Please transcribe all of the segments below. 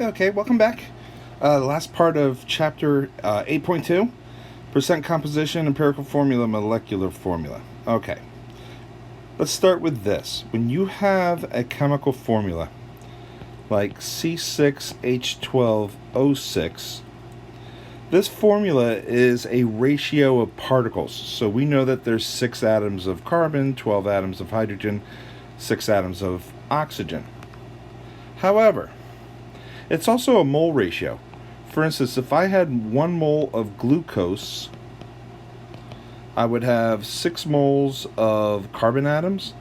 Okay, welcome back. Last part of chapter 8.2, percent composition, empirical formula, molecular formula. Okay, let's start with this. When you have a chemical formula like C6H12O6, this formula is a ratio of particles. So we know that there's 6 atoms of carbon, 12 atoms of hydrogen, 6 atoms of oxygen. However, it's also a mole ratio. For instance, if I had 1 mole of glucose, I would have 6 moles of carbon atoms,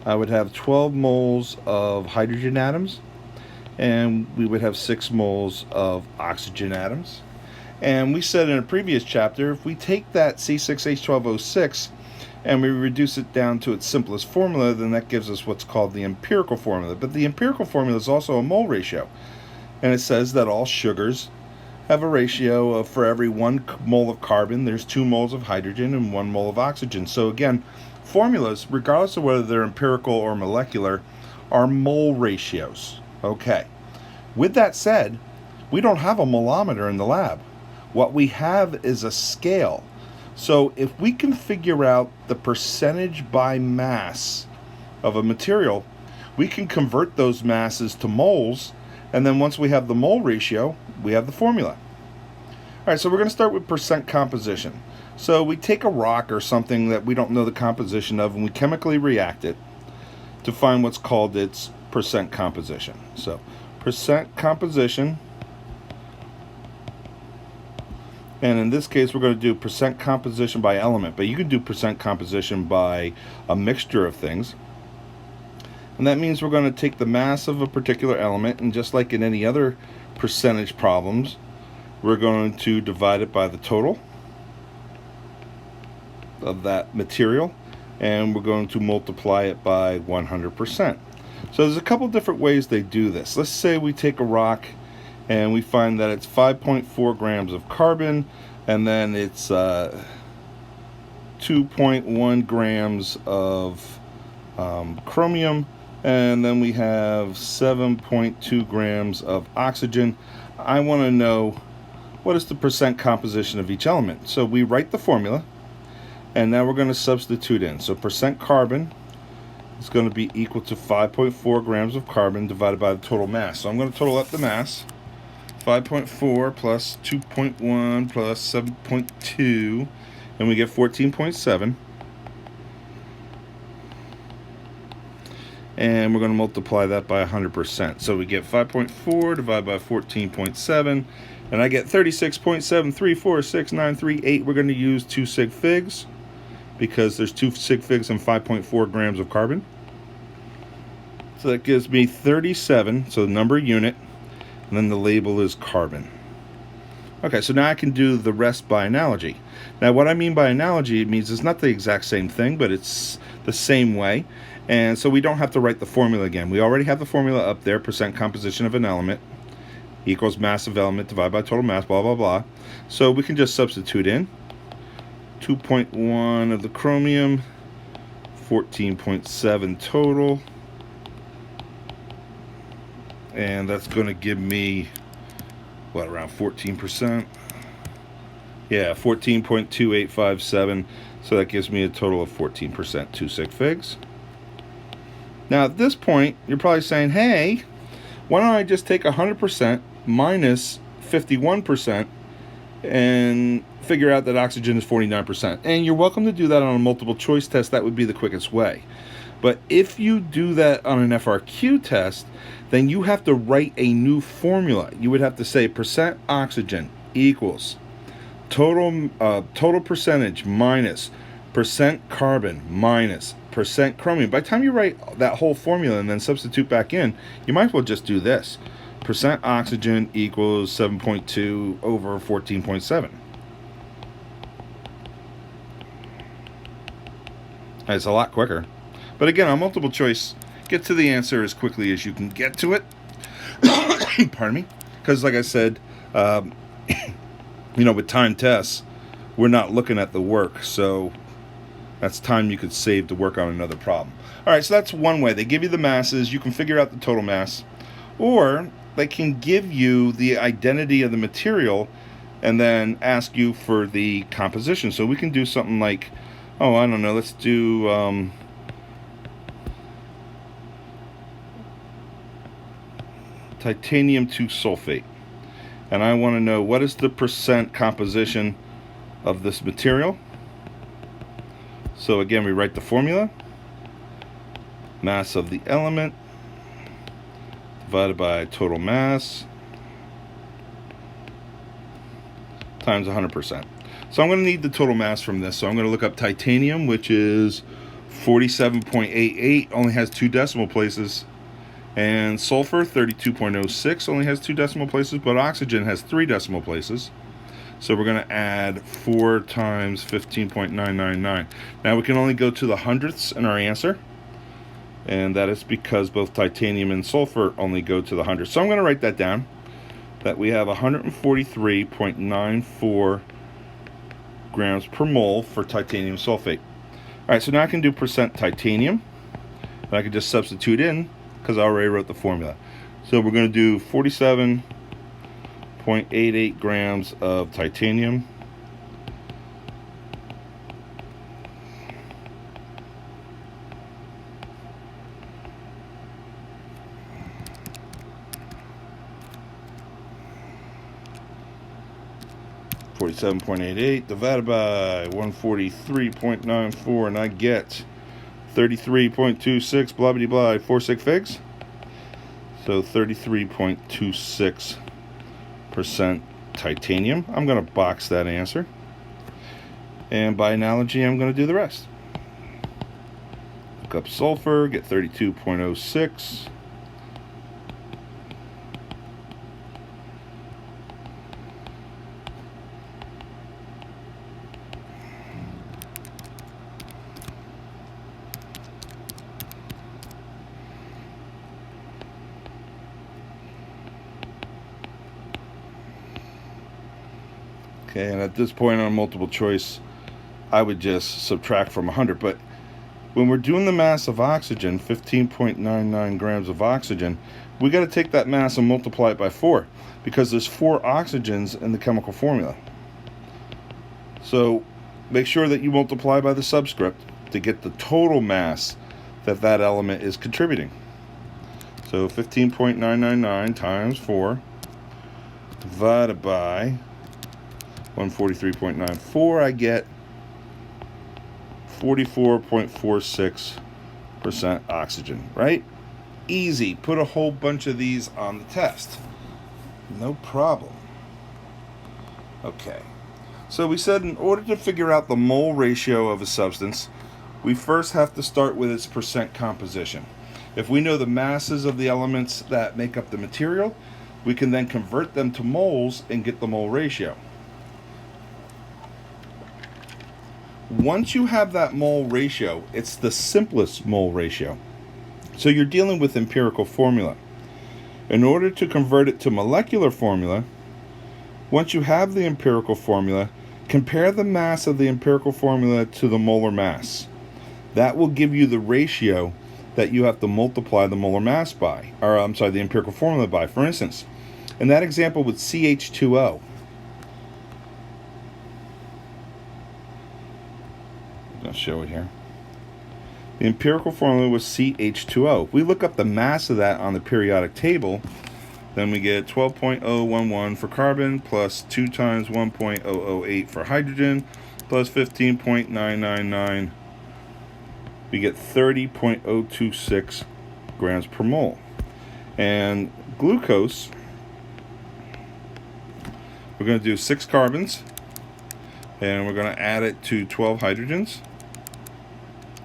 I would have 12 moles of hydrogen atoms, and we would have 6 moles of oxygen atoms. And we said in a previous chapter, if we take that C6H12O6 and we reduce it down to its simplest formula, then that gives us what's called the empirical formula. But the empirical formula is also a mole ratio. And it says that all sugars have a ratio of, for every 1 mole of carbon, there's 2 moles of hydrogen and 1 mole of oxygen. So again, formulas, regardless of whether they're empirical or molecular, are mole ratios. Okay. With that said, we don't have a molometer in the lab. What we have is a scale. So if we can figure out the percentage by mass of a material, we can convert those masses to moles. And then once we have the mole ratio, we have the formula. All right, so we're going to start with percent composition. So we take a rock or something that we don't know the composition of, and we chemically react it to find what's called its percent composition. So percent composition, and in this case we're going to do percent composition by element, but you can do percent composition by a mixture of things. And that means we're going to take the mass of a particular element, and just like in any other percentage problems, we're going to divide it by the total of that material, and we're going to multiply it by 100%. So there's a couple different ways they do this. Let's say we take a rock and we find that it's 5.4 grams of carbon, and then it's 2.1 grams of chromium, and then we have 7.2 grams of oxygen. I want to know what is the percent composition of each element. So we write the formula, and now we're going to substitute in. So percent carbon is going to be equal to 5.4 grams of carbon divided by the total mass. So I'm going to total up the mass. 5.4 plus 2.1 plus 7.2, and we get 14.7. And we're going to multiply that by 100%. So we get 5.4 divided by 14.7, and I get 36.73469338. We're going to use 2 sig figs because there's 2 sig figs and 5.4 grams of carbon. So that gives me 37, so the number unit, and then the label is carbon. Okay, so now I can do the rest by analogy. Now what I mean by analogy, it means it's not the exact same thing, but it's the same way. And so we don't have to write the formula again. We already have the formula up there, percent composition of an element equals mass of element divided by total mass, blah, blah, blah. So we can just substitute in 2.1 of the chromium, 14.7 total, and that's going to give me, what, around 14%? Yeah, 14.2857, so that gives me a total of 14%, 2 sig figs. Now at this point, you're probably saying, hey, why don't I just take 100% minus 51% and figure out that oxygen is 49%? And you're welcome to do that on a multiple choice test. That would be the quickest way. But if you do that on an FRQ test, then you have to write a new formula. You would have to say percent oxygen equals total percentage minus percent carbon minus percent chromium. By the time you write that whole formula and then substitute back in, you might as well just do this. Percent oxygen equals 7.2 over 14.7. It's a lot quicker. But again, on multiple choice, get to the answer as quickly as you can get to it. Pardon me. Because like I said, with time tests, we're not looking at the work. So that's time you could save to work on another problem. All right, so that's one way. They give you the masses. You can figure out the total mass. Or that can give you the identity of the material and then ask you for the composition. So we can do something like, oh, I don't know, let's do titanium 2 sulfate. And I want to know what is the percent composition of this material. So again, we write the formula. Mass of the element divided by total mass times 100%. So I'm going to need the total mass from this. So I'm going to look up titanium, which is 47.88, only has 2 decimal places. And sulfur, 32.06, only has 2 decimal places, but oxygen has 3 decimal places. So we're going to add 4 times 15.999. Now we can only go to the hundredths in our answer, and that is because both titanium and sulfur only go to the hundredths. So I'm going to write that down, that we have 143.94 grams per mole for titanium sulfate. All right, so now I can do percent titanium, and I can just substitute in, because I already wrote the formula. So we're going to do 47.88 grams of titanium divided by 143.94, and I get 33.26 blah blah blah 4 figs. So 33.26% titanium. I'm going to box that answer, and by analogy I'm going to do the rest. Look up sulfur, get 32.06. Okay, and at this point on multiple choice, I would just subtract from 100. But when we're doing the mass of oxygen, 15.99 grams of oxygen, we got to take that mass and multiply it by 4, because there's 4 oxygens in the chemical formula. So make sure that you multiply by the subscript to get the total mass that that element is contributing. So 15.999 times 4 divided by 143.94, I get 44.46% oxygen, right? Easy. Put a whole bunch of these on the test. No problem. Okay. So we said in order to figure out the mole ratio of a substance, we first have to start with its percent composition. If we know the masses of the elements that make up the material, we can then convert them to moles and get the mole ratio. Once you have that mole ratio, it's the simplest mole ratio. So you're dealing with empirical formula. In order to convert it to molecular formula, once you have the empirical formula, compare the mass of the empirical formula to the molar mass. That will give you the ratio that you have to multiply the molar mass by, or I'm sorry, the empirical formula by. For instance, in that example with CH2O, I'll show it here. The empirical formula was CH2O. If we look up the mass of that on the periodic table, then we get 12.011 for carbon, plus 2 times 1.008 for hydrogen, plus 15.999. We get 30.026 grams per mole. And glucose, we're going to do 6 carbons, and we're going to add it to 12 hydrogens.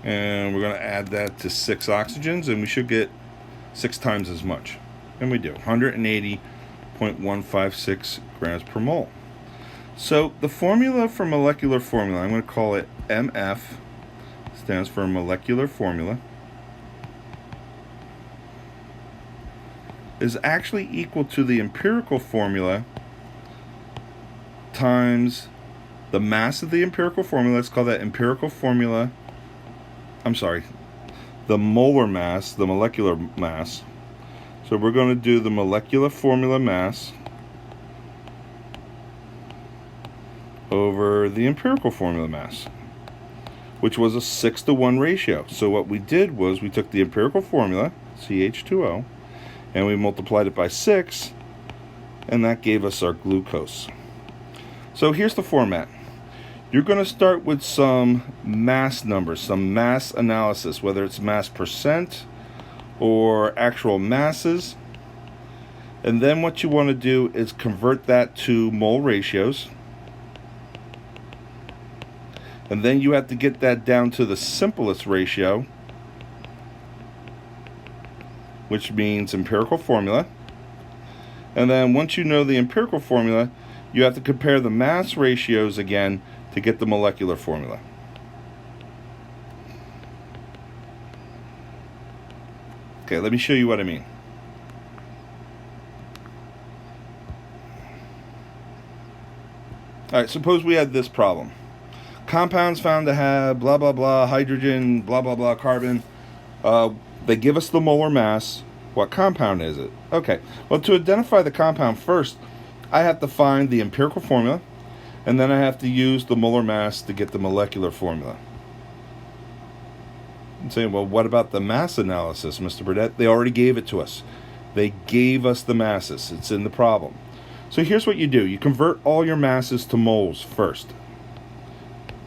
And we're going to add that to 6 oxygens, and we should get 6 times as much. And we do, 180.156 grams per mole. So the formula for molecular formula, I'm going to call it MF, stands for molecular formula, is actually equal to the empirical formula times the mass of the empirical formula. Let's call that empirical formula. I'm sorry, the molar mass, the molecular mass. So we're going to do the molecular formula mass over the empirical formula mass, which was a 6-to-1 ratio. So what we did was we took the empirical formula, CH2O, and we multiplied it by 6, and that gave us our glucose. So here's the format. You're going to start with some mass numbers, some mass analysis, whether it's mass percent or actual masses. And then what you want to do is convert that to mole ratios. And then you have to get that down to the simplest ratio, which means empirical formula. And then once you know the empirical formula, you have to compare the mass ratios again to get the molecular formula. Okay, let me show you what I mean. All right, suppose we had this problem. Compounds found to have blah, blah, blah, hydrogen, blah, blah, blah, carbon. They give us the molar mass. What compound is it? Okay, well, to identify the compound first, I have to find the empirical formula, and then I have to use the molar mass to get the molecular formula. I'm saying, well, what about the mass analysis, Mr. Burdett? They already gave it to us. They gave us the masses. It's in the problem. So here's what you do. You convert all your masses to moles first.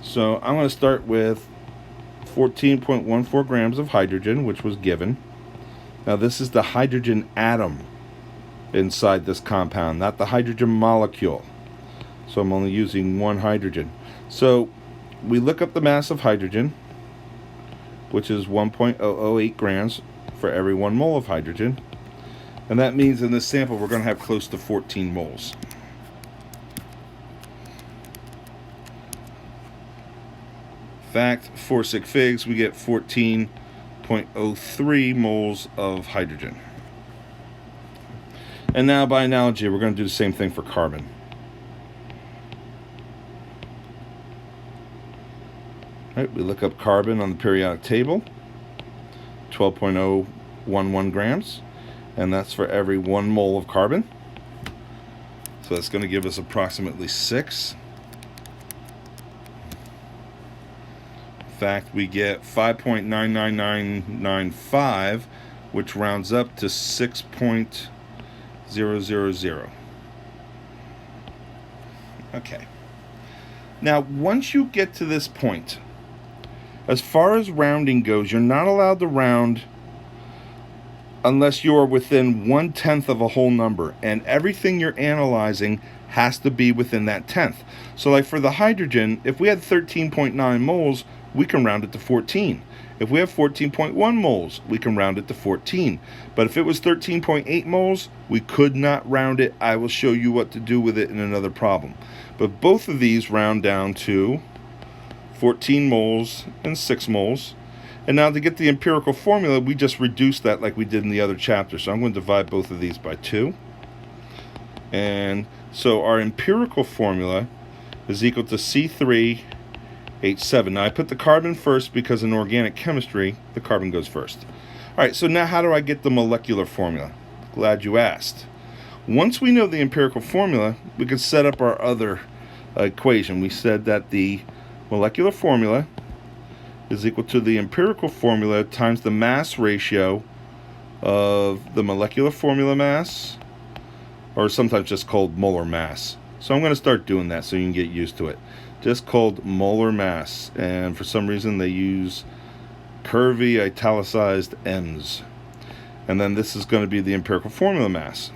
So I'm going to start with 14.14 grams of hydrogen, which was given. Now this is the hydrogen atom inside this compound, not the hydrogen molecule. So I'm only using one hydrogen. So we look up the mass of hydrogen, which is 1.008 grams for every 1 mole of hydrogen. And that means in this sample we're going to have close to 14 moles. Fact, for sig figs, we get 14.03 moles of hydrogen. And now by analogy, we're going to do the same thing for carbon. All right, we look up carbon on the periodic table, 12.011 grams, and that's for every 1 mole of carbon. So that's going to give us approximately 6. In fact, we get 5.99995, which rounds up to 6.000. Okay. Now, once you get to this point, as far as rounding goes, you're not allowed to round unless you're within 1/10 of a whole number, and everything you're analyzing has to be within that 10th. So like for the hydrogen, if we had 13.9 moles, we can round it to 14. If we have 14.1 moles, we can round it to 14. But if it was 13.8 moles, we could not round it. I will show you what to do with it in another problem. But both of these round down to 14 moles and 6 moles. And now to get the empirical formula, we just reduce that like we did in the other chapter. So I'm going to divide both of these by 2. And so our empirical formula is equal to C3H7. Now I put the carbon first because in organic chemistry, the carbon goes first. All right, so now how do I get the molecular formula? Glad you asked. Once we know the empirical formula, we can set up our other equation. We said that the molecular formula is equal to the empirical formula times the mass ratio of the molecular formula mass, or sometimes just called molar mass. So I'm going to start doing that so you can get used to it. Just called molar mass, and for some reason they use curvy italicized M's. And then this is going to be the empirical formula mass.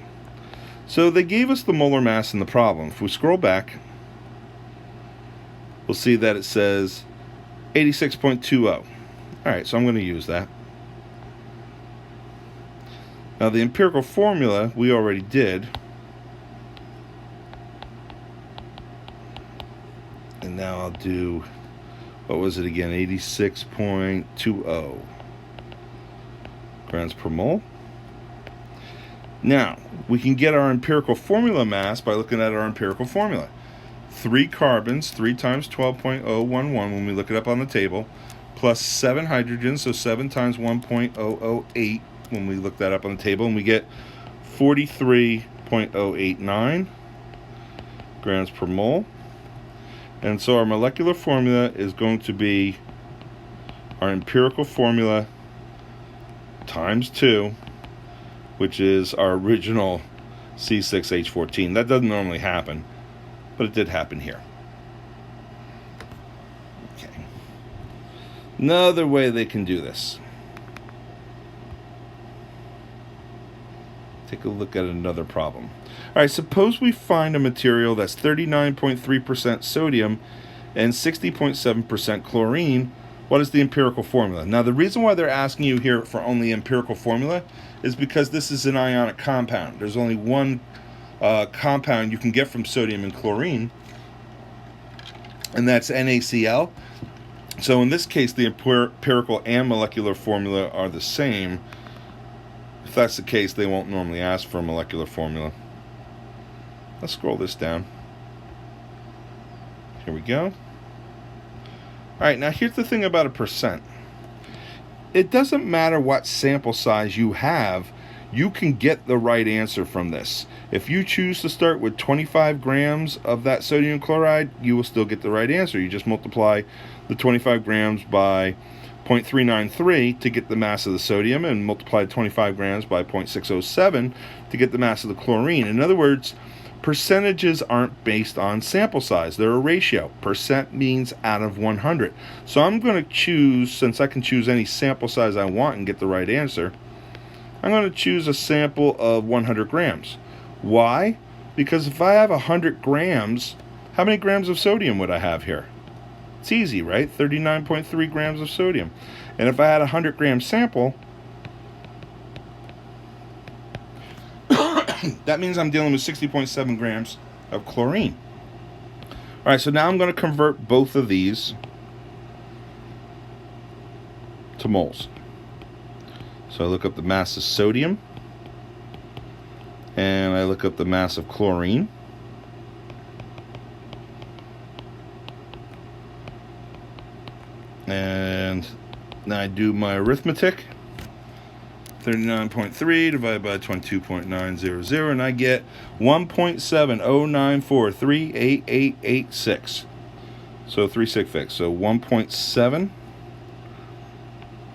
So they gave us the molar mass in the problem. If we scroll back, we'll see that it says 86.20. All right, so I'm going to use that. Now the empirical formula we already did. And now I'll do, what was it again? 86.20 grams per mole. Now, we can get our empirical formula mass by looking at our empirical formula. 3 carbons, 3 times 12.011 when we look it up on the table, plus 7 hydrogens, so 7 times 1.008 when we look that up on the table, and we get 43.089 grams per mole. And so our molecular formula is going to be our empirical formula times 2, which is our original C6H14. That doesn't normally happen, but it did happen here. Okay. Another way they can do this. Take a look at another problem. All right, suppose we find a material that's 39.3% sodium and 60.7% chlorine. What is the empirical formula? Now, the reason why they're asking you here for only empirical formula is because this is an ionic compound. There's only one compound you can get from sodium and chlorine, and that's NaCl. So in this case, the empirical and molecular formula are the same. If that's the case, they won't normally ask for a molecular formula. Let's scroll this down. Here we go. Alright, now here's the thing about a percent. It doesn't matter what sample size you have, you can get the right answer from this. If you choose to start with 25 grams of that sodium chloride, you will still get the right answer. You just multiply the 25 grams by 0.393 to get the mass of the sodium, and multiply 25 grams by 0.607 to get the mass of the chlorine. In other words, percentages aren't based on sample size. They're a ratio. Percent means out of 100. So I'm going to choose, since I can choose any sample size I want and get the right answer, I'm going to choose a sample of 100 grams. Why? Because if I have 100 grams, how many grams of sodium would I have here? It's easy, right? 39.3 grams of sodium. And if I had a 100 gram sample, that means I'm dealing with 60.7 grams of chlorine. All right, so now I'm going to convert both of these to moles. So I look up the mass of sodium, and I look up the mass of chlorine. And now I do my arithmetic. 39.3 divided by 22.900, and I get 1.7094388886. So 3 sig fix. So 1.7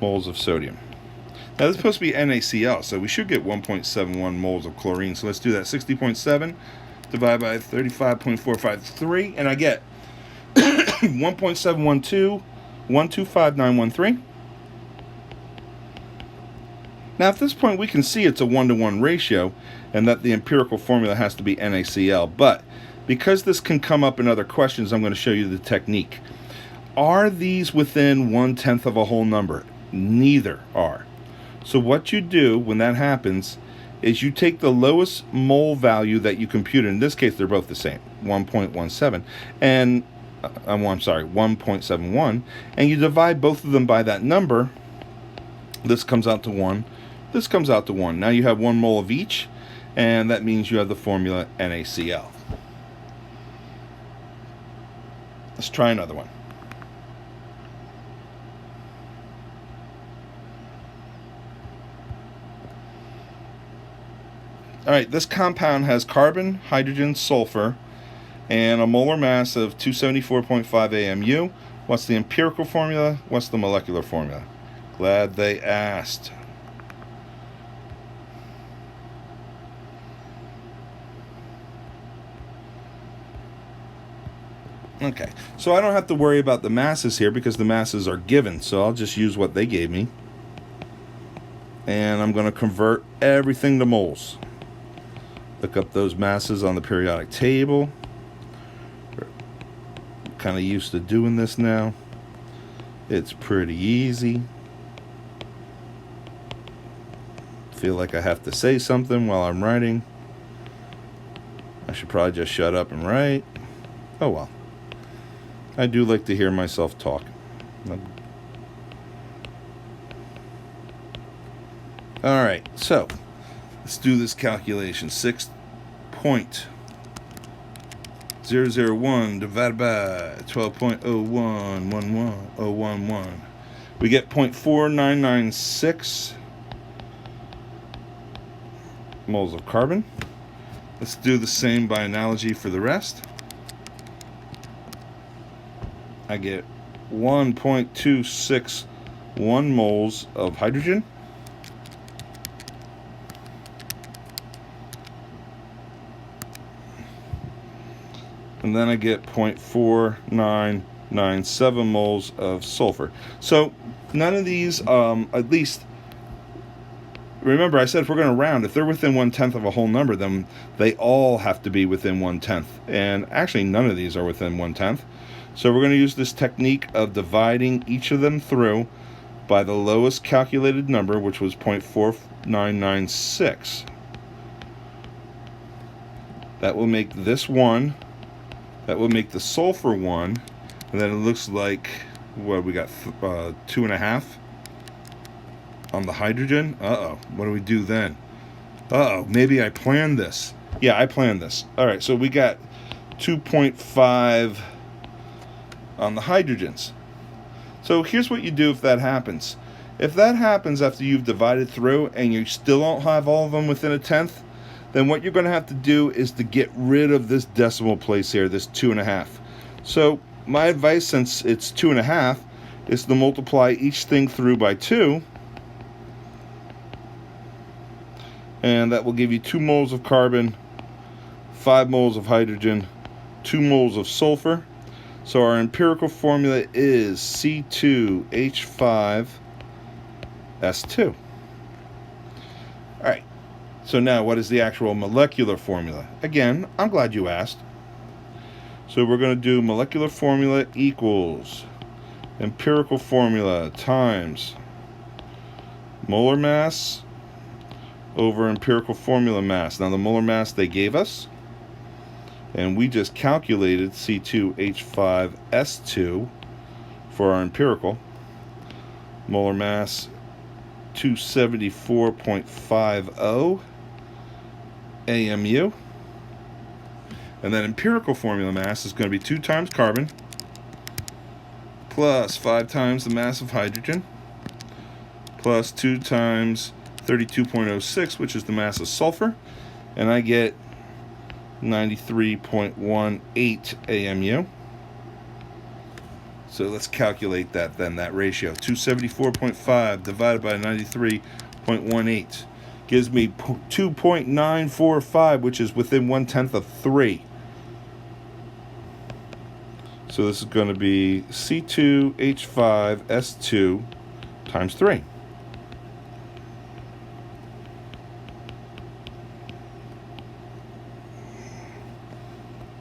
moles of sodium. Now this is supposed to be NaCl, so we should get 1.71 moles of chlorine. So let's do that. 60.7 divided by 35.453, and I get 1.712, 125913. Now at this point we can see it's a 1-to-1 ratio and that the empirical formula has to be NaCl, but because this can come up in other questions, I'm going to show you the technique. Are these within 1/10 of a whole number? Neither are. So what you do when that happens is you take the lowest mole value that you compute. In this case they're both the same, 1.17, and 1.71, and you divide both of them by that number. This comes out to 1. This comes out to 1. Now you have 1 mole of each, and that means you have the formula NaCl. Let's try another one. Alright, this compound has carbon, hydrogen, sulfur, and a molar mass of 274.5 AMU. What's the empirical formula? What's the molecular formula? Glad they asked. Okay, so I don't have to worry about the masses here because the masses are given, so I'll just use what they gave me. And I'm going to convert everything to moles. Look up those masses on the periodic table. Kind of used to doing this now. It's pretty easy. Feel like I have to say something while I'm writing. I should probably just shut up and write. Oh well. I do like to hear myself talk. Alright, so let's do this calculation. 6.001 divided by 12.0111011. We get 0.4996 moles of carbon. Let's do the same by analogy for the rest. I get 1.261 moles of hydrogen. And then I get 0.4997 moles of sulfur. So none of these, at least, remember I said if we're going to round, if they're within 1/10 of a whole number, then they all have to be within 1/10. And actually none of these are within 1/10. So we're going to use this technique of dividing each of them through by the lowest calculated number, which was 0.4996. That will make this one. That will make the sulfur one, and then it looks like, what, we got 2.5 on the hydrogen. What do we do then? Maybe I planned this. Yeah, I planned this. All right, so we got 2.5 on the hydrogens. So here's what you do if that happens. If that happens after you've divided through and you still don't have all of them within 1/10, then what you're going to have to do is to get rid of this decimal place here, this 2.5. So my advice, since it's 2.5, is to multiply each thing through by 2. And that will give you 2 moles of carbon, 5 moles of hydrogen, 2 moles of sulfur. So our empirical formula is C2H5S2. All right. So now, what is the actual molecular formula? Again, I'm glad you asked. So we're going to do molecular formula equals empirical formula times molar mass over empirical formula mass. Now the molar mass they gave us, and we just calculated C2H5S2 for our empirical. Molar mass 274.50 AMU. And then empirical formula mass is going to be 2 times carbon plus 5 times the mass of hydrogen plus 2 times 32.06, which is the mass of sulfur, and I get 93.18 AMU. So let's calculate that then, that ratio. 274.5 divided by 93.18 gives me 2.945, which is within 1/10 of 3. So this is going to be C2H5S2 times 3.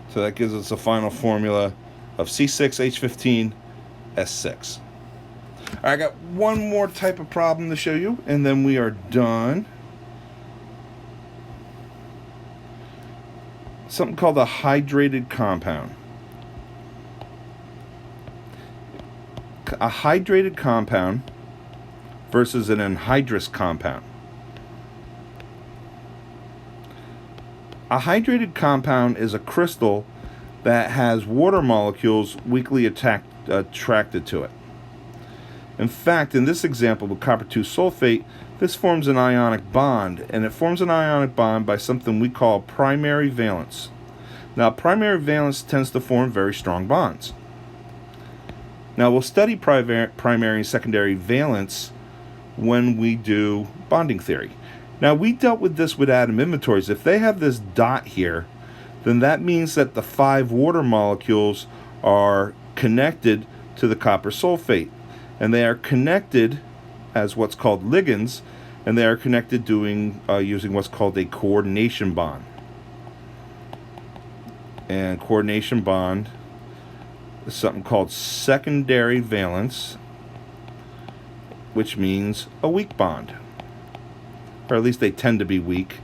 So that gives us a final formula of C6H15S6. All right, I got one more type of problem to show you, and then we are done. Something called a hydrated compound. A hydrated compound versus an anhydrous compound. A hydrated compound is a crystal that has water molecules weakly attracted to it. In fact, in this example with copper 2 sulfate, this forms an ionic bond, and it forms an ionic bond by something we call primary valence. Now, primary valence tends to form very strong bonds. Now, we'll study primary and secondary valence when we do bonding theory. Now, we dealt with this with atom inventories. If they have this dot here, then that means that the 5 water molecules are connected to the copper sulfate. And they are connected as what's called ligands, and they are connected using what's called a coordination bond. And coordination bond is something called secondary valence, which means a weak bond. Or at least they tend to be weak,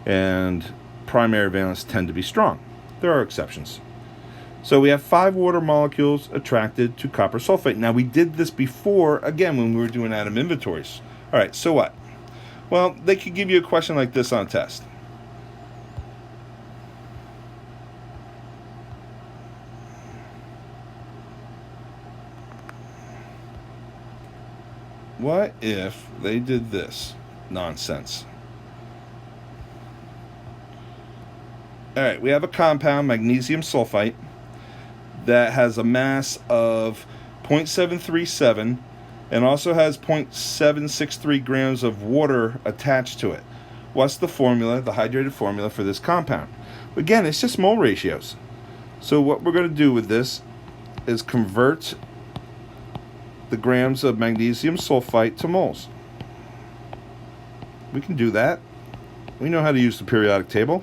and primary valence tend to be strong. There are exceptions. So we have 5 water molecules attracted to copper sulfate. Now, we did this before, again, when we were doing atom inventories. All right, so what? Well, they could give you a question like this on a test. What if they did this nonsense? All right, we have a compound, magnesium sulfite, that has a mass of 0.737 and also has 0.763 grams of water attached to it. What's the formula, the hydrated formula for this compound? Again, it's just mole ratios. So what we're going to do with this is convert the grams of magnesium sulfite to moles. We can do that. We know how to use the periodic table.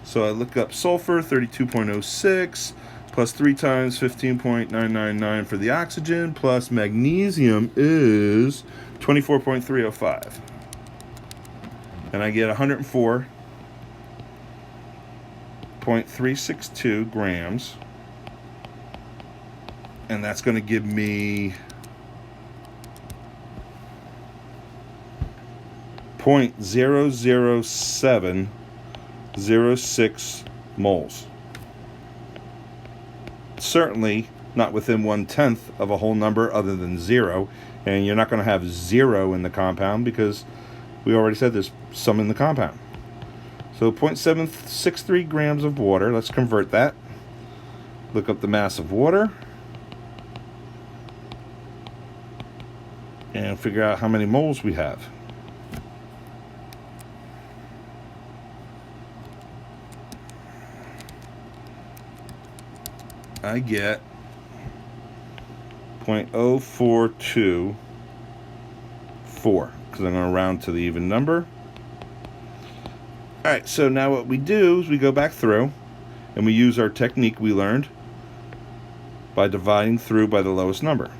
So I look up sulfur, 32.06, plus 3 times 15.999 for the oxygen, plus magnesium is 24.305. And I get 104.362 grams. And that's going to give me 0.00706 moles. Certainly not within 1/10 of a whole number other than 0, and you're not going to have 0 in the compound because we already said there's some in the compound. So 0.763 grams of water. Let's convert that. Look up the mass of water and figure out how many moles we have. I get 0.0424 because I'm going to round to the even number. Alright, so now what we do is we go back through and we use our technique we learned by dividing through by the lowest number.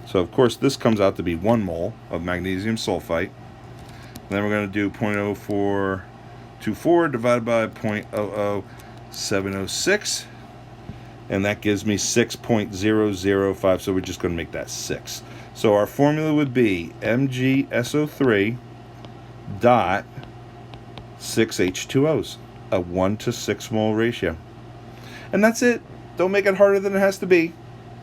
So of course this comes out to be 1 mole of magnesium sulfite. And then we're going to do 0.0424 divided by 0.00706, and that gives me 6.005, so we're just going to make that 6. So our formula would be MgSO3 dot 6 H2Os, a 1 to 6 mole ratio. And that's it. Don't make it harder than it has to be.